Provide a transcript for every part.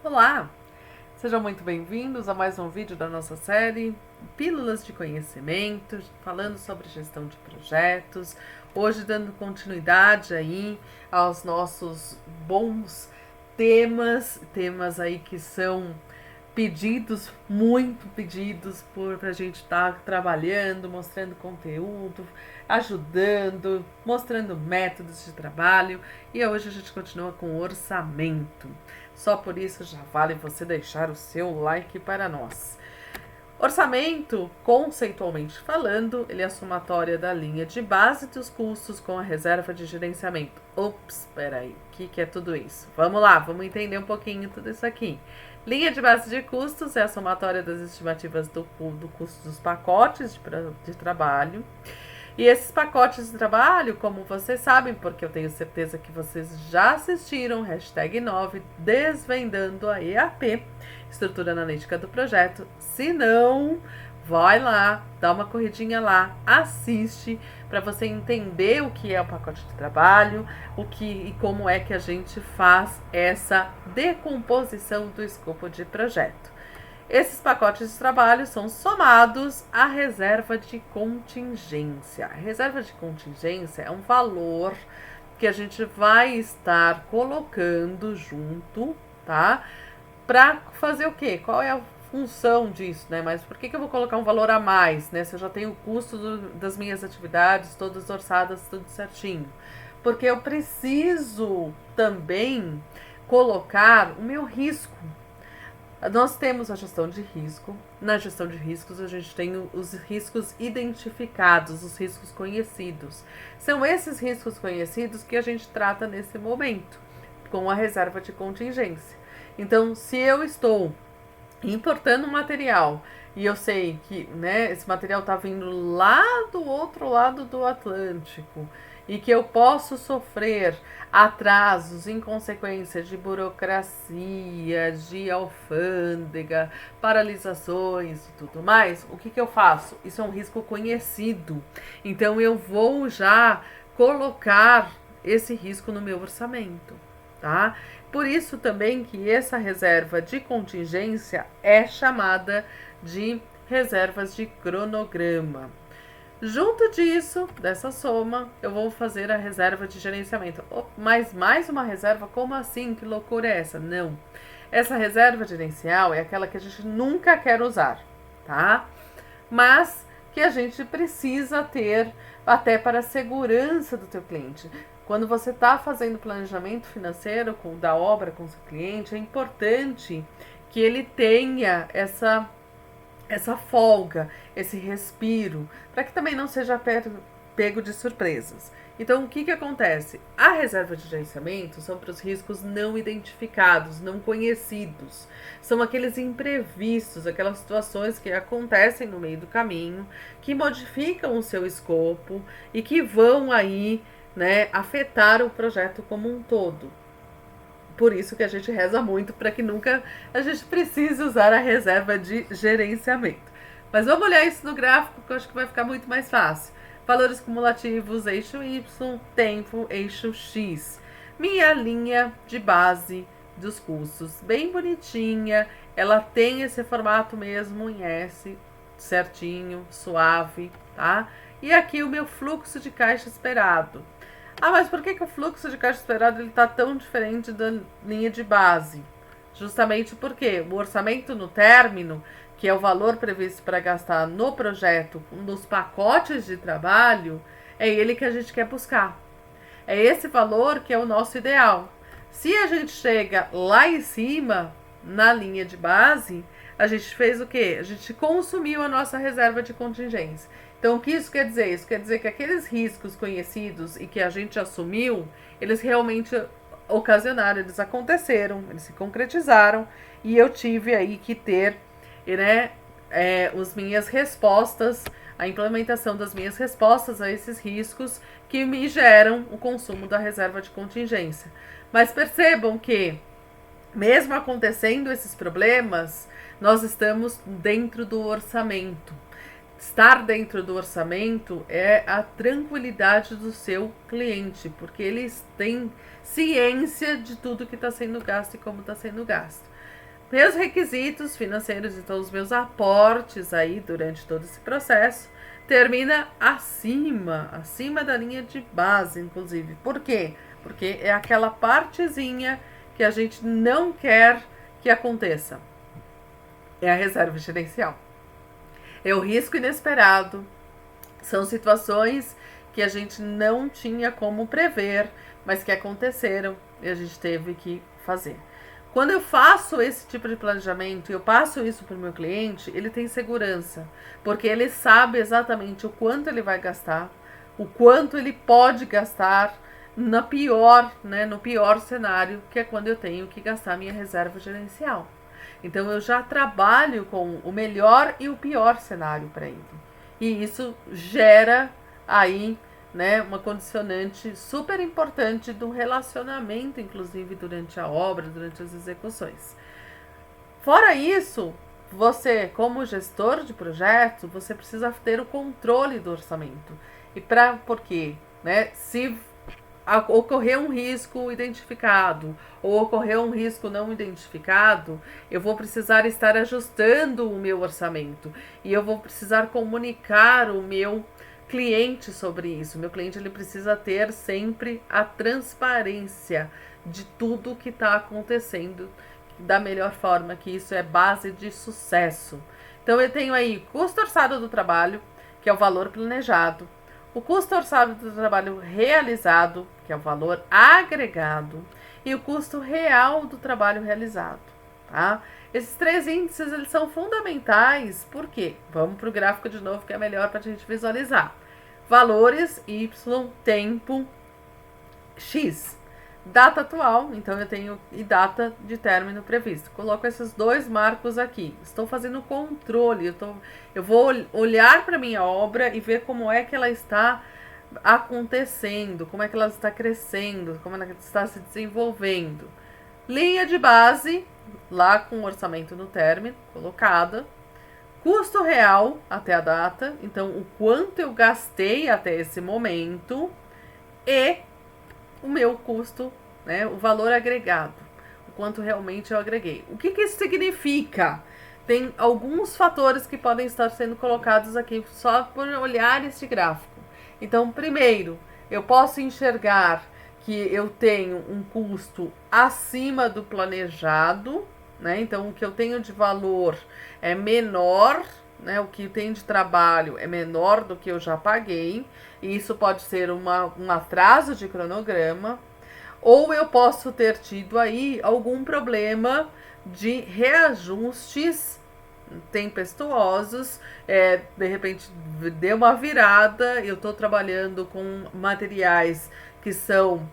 Olá, sejam muito bem-vindos a mais um vídeo da nossa série Pílulas de Conhecimento, falando sobre gestão de projetos. Hoje dando continuidade aí aos nossos bons temas aí que são pedidos, muito pedidos para a gente estar trabalhando, mostrando conteúdo, ajudando, mostrando métodos de trabalho. E hoje a gente continua com orçamento. Só por isso já vale você deixar o seu like para nós. Orçamento, conceitualmente falando, ele é a somatória da linha de base dos custos com a reserva de gerenciamento. Ops, peraí, o que é tudo isso? Vamos lá, vamos entender um pouquinho tudo isso aqui. Linha de base de custos é a somatória das estimativas do custo dos pacotes de trabalho. E esses pacotes de trabalho, como vocês sabem, porque eu tenho certeza que vocês já assistiram, #9, Desvendando a EAP, Estrutura Analítica do Projeto. Se não, vai lá, dá uma corridinha lá, assiste, para você entender o que é o pacote de trabalho, o que e como é que a gente faz essa decomposição do escopo de projeto. Esses pacotes de trabalho são somados à reserva de contingência. A reserva de contingência é um valor que a gente vai estar colocando junto, tá? Para fazer o quê? Qual é a função disso, né? Mas por que eu vou colocar um valor a mais, né? Se eu já tenho o custo das minhas atividades todas orçadas, tudo certinho. Porque eu preciso também colocar o meu risco. Nós temos a gestão de risco. Na gestão de riscos, a gente tem os riscos identificados, os riscos conhecidos. São esses riscos conhecidos que a gente trata nesse momento, com a reserva de contingência. Então, se eu estou importando um material e eu sei que, né, esse material está vindo lá do outro lado do Atlântico e que eu posso sofrer atrasos em consequência de burocracia, de alfândega, paralisações e tudo mais, o que eu faço? Isso é um risco conhecido. Então eu vou já colocar esse risco no meu orçamento, tá? Por isso também que essa reserva de contingência é chamada de reservas de cronograma. Junto disso, dessa soma, eu vou fazer a reserva de gerenciamento. Oh, mas mais uma reserva? Como assim? Que loucura é essa? Não. Essa reserva gerencial é aquela que a gente nunca quer usar, tá? Mas que a gente precisa ter até para a segurança do teu cliente. Quando você está fazendo planejamento financeiro da obra com o seu cliente, é importante que ele tenha essa folga, esse respiro, para que também não seja pego de surpresas. Então, o que acontece? A reserva de gerenciamento são para os riscos não identificados, não conhecidos. São aqueles imprevistos, aquelas situações que acontecem no meio do caminho, que modificam o seu escopo e que vão aí, né, afetar o projeto como um todo. Por isso que a gente reza muito para que nunca a gente precise usar a reserva de gerenciamento. Mas vamos olhar isso no gráfico que eu acho que vai ficar muito mais fácil. Valores cumulativos, eixo Y, tempo, eixo X. Minha linha de base dos custos, bem bonitinha. Ela tem esse formato mesmo em S, certinho, suave, tá? E aqui o meu fluxo de caixa esperado. Ah, mas por que o fluxo de caixa esperado está tão diferente da linha de base? Justamente porque o orçamento no término, que é o valor previsto para gastar no projeto, nos pacotes de trabalho, é ele que a gente quer buscar. É esse valor que é o nosso ideal. Se a gente chega lá em cima, na linha de base, a gente fez o quê? A gente consumiu a nossa reserva de contingência. Então, o que isso quer dizer? Isso quer dizer que aqueles riscos conhecidos e que a gente assumiu, eles realmente ocasionaram, eles aconteceram, eles se concretizaram e eu tive aí que ter, né, as minhas respostas, a implementação das minhas respostas a esses riscos que me geram o consumo da reserva de contingência. Mas percebam que, mesmo acontecendo esses problemas, nós estamos dentro do orçamento. estar dentro do orçamento é a tranquilidade do seu cliente, porque eles têm ciência de tudo que está sendo gasto e como está sendo gasto. Meus requisitos financeiros, então os meus aportes aí durante todo esse processo, termina acima da linha de base, inclusive. Por quê? Porque é aquela partezinha que a gente não quer que aconteça. É a reserva gerencial. É o risco inesperado. São situações que a gente não tinha como prever, mas que aconteceram e a gente teve que fazer. Quando eu faço esse tipo de planejamento e eu passo isso para o meu cliente, ele tem segurança, porque ele sabe exatamente o quanto ele vai gastar, o quanto ele pode gastar no pior cenário, que é quando eu tenho que gastar minha reserva gerencial. Então eu já trabalho com o melhor e o pior cenário para ele. E isso gera aí, né, uma condicionante super importante do relacionamento, inclusive durante a obra, durante as execuções. Fora isso, você, como gestor de projetos, você precisa ter o controle do orçamento. E por quê? Né? Se ocorrer um risco identificado ou ocorrer um risco não identificado, eu vou precisar estar ajustando o meu orçamento e eu vou precisar comunicar o meu cliente sobre isso. Meu cliente ele precisa ter sempre a transparência de tudo que está acontecendo da melhor forma, que isso é base de sucesso. Então eu tenho aí custo orçado do trabalho, que é o valor planejado, o custo orçado do trabalho realizado, que é o valor agregado, e o custo real do trabalho realizado, tá? Esses três índices, eles são fundamentais, por quê? Vamos para o gráfico de novo, que é melhor para a gente visualizar. Valores, Y, tempo, X. Data atual, então eu tenho e data de término previsto. Coloco esses dois marcos aqui. Estou fazendo controle, eu vou olhar para minha obra e ver como é que ela está acontecendo, como é que ela está crescendo, como ela está se desenvolvendo. Linha de base, lá com o orçamento no término, colocada. Custo real até a data, então o quanto eu gastei até esse momento e o meu custo, né, o valor agregado, o quanto realmente eu agreguei. O que isso significa? Tem alguns fatores que podem estar sendo colocados aqui só por olhar este gráfico. Então, primeiro, eu posso enxergar que eu tenho um custo acima do planejado, né? Então, o que eu tenho de valor é menor, né? O que tem de trabalho é menor do que eu já paguei. E isso pode ser um atraso de cronograma. Ou eu posso ter tido aí algum problema de reajustes tempestuosos, de repente deu uma virada, eu estou trabalhando com materiais que são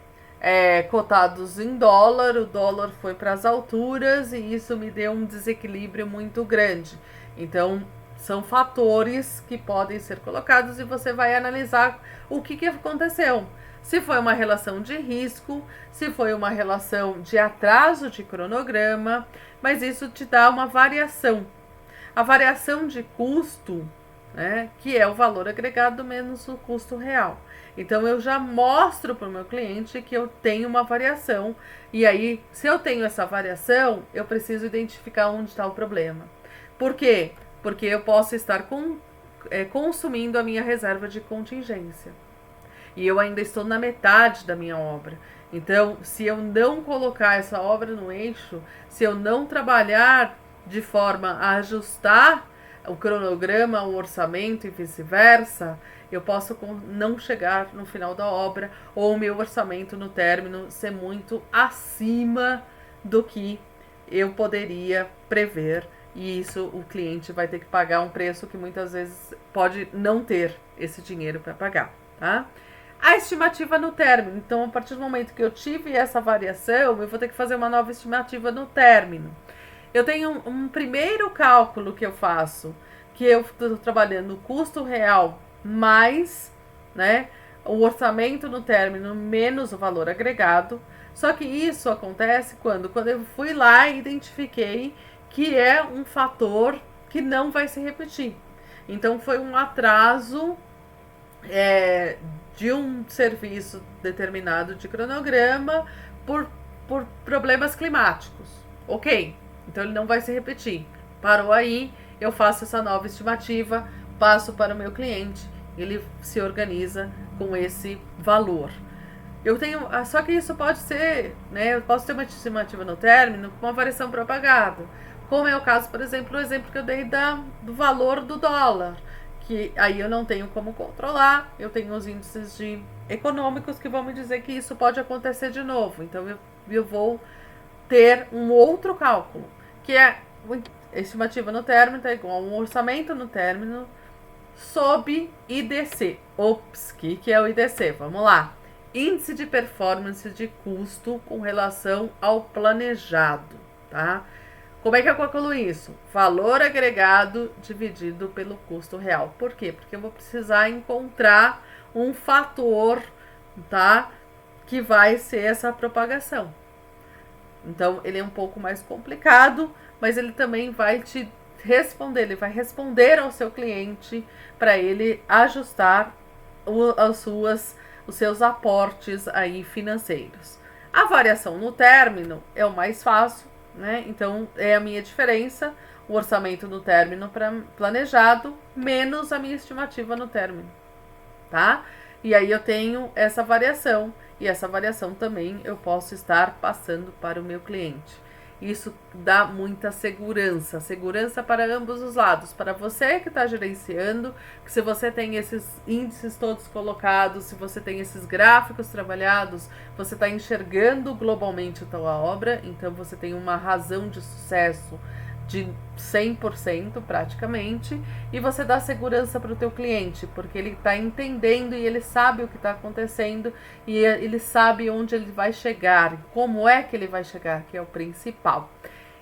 cotados em dólar, o dólar foi para as alturas e isso me deu um desequilíbrio muito grande. Então, são fatores que podem ser colocados e você vai analisar o que aconteceu. Se foi uma relação de risco, se foi uma relação de atraso de cronograma, mas isso te dá uma variação. A variação de custo, né, que é o valor agregado menos o custo real. Então, eu já mostro para o meu cliente que eu tenho uma variação. E aí, se eu tenho essa variação, eu preciso identificar onde está o problema. Por quê? Porque eu posso estar consumindo a minha reserva de contingência. E eu ainda estou na metade da minha obra. Então, se eu não colocar essa obra no eixo, se eu não trabalhar de forma a ajustar o cronograma, o orçamento e vice-versa, eu posso não chegar no final da obra ou o meu orçamento no término ser muito acima do que eu poderia prever. E isso o cliente vai ter que pagar um preço que muitas vezes pode não ter esse dinheiro para pagar, tá? A estimativa no término. Então, a partir do momento que eu tive essa variação, eu vou ter que fazer uma nova estimativa no término. Eu tenho um primeiro cálculo que eu faço, que eu estou trabalhando o custo real mais, né, o orçamento no término menos o valor agregado. Só que isso acontece quando eu fui lá e identifiquei que é um fator que não vai se repetir. Então foi um atraso de um serviço determinado de cronograma por problemas climáticos. Ok, então ele não vai se repetir. Parou aí, eu faço essa nova estimativa, passo para o meu cliente, ele se organiza com esse valor. Eu tenho, só que isso pode ser, né? Eu posso ter uma estimativa no término com uma variação propagada, como é o caso, por exemplo, o exemplo que eu dei do valor do dólar, que aí eu não tenho como controlar, eu tenho os índices econômicos que vão me dizer que isso pode acontecer de novo. Então eu vou ter um outro cálculo, que é estimativa no término, tá igual um orçamento no término sob IDC. Ops, que é o IDC? Vamos lá. Índice de performance de custo com relação ao planejado, tá? Como é que eu calculo isso? Valor agregado dividido pelo custo real. Por quê? Porque eu vou precisar encontrar um fator, tá? Que vai ser essa propagação. Então, ele é um pouco mais complicado, mas ele também vai te responder, ele vai responder ao seu cliente para ele ajustar os seus aportes aí financeiros. A variação no término é o mais fácil, né? Então, é a minha diferença, o orçamento no término planejado, menos a minha estimativa no término, tá? E aí eu tenho essa variação, e essa variação também eu posso estar passando para o meu cliente. Isso dá muita segurança, segurança para ambos os lados, para você que está gerenciando, que se você tem esses índices todos colocados, se você tem esses gráficos trabalhados, você está enxergando globalmente a tua obra, então você tem uma razão de sucesso de 100% praticamente, e você dá segurança para o teu cliente, porque ele está entendendo e ele sabe o que está acontecendo e ele sabe onde ele vai chegar, como é que ele vai chegar, que é o principal.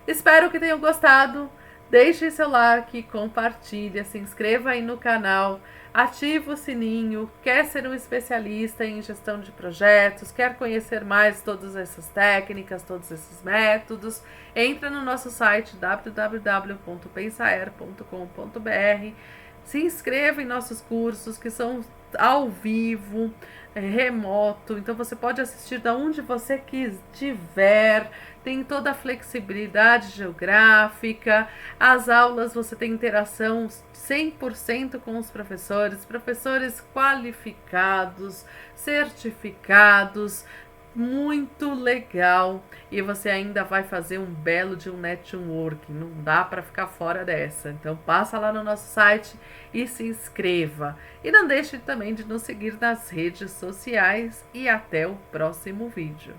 Espero que tenham gostado. Deixe seu like, compartilhe, se inscreva aí no canal, ativa o sininho. Quer ser um especialista em gestão de projetos, quer conhecer mais todas essas técnicas, todos esses métodos, entra no nosso site www.pensaer.com.br, se inscreva em nossos cursos que são ao vivo, remoto, então você pode assistir de onde você estiver, tem toda a flexibilidade geográfica, as aulas você tem interação 100% com os professores qualificados, certificados, muito legal, e você ainda vai fazer um belo de um network, não dá para ficar fora dessa. Então passa lá no nosso site e se inscreva, e não deixe também de nos seguir nas redes sociais, e até o próximo vídeo.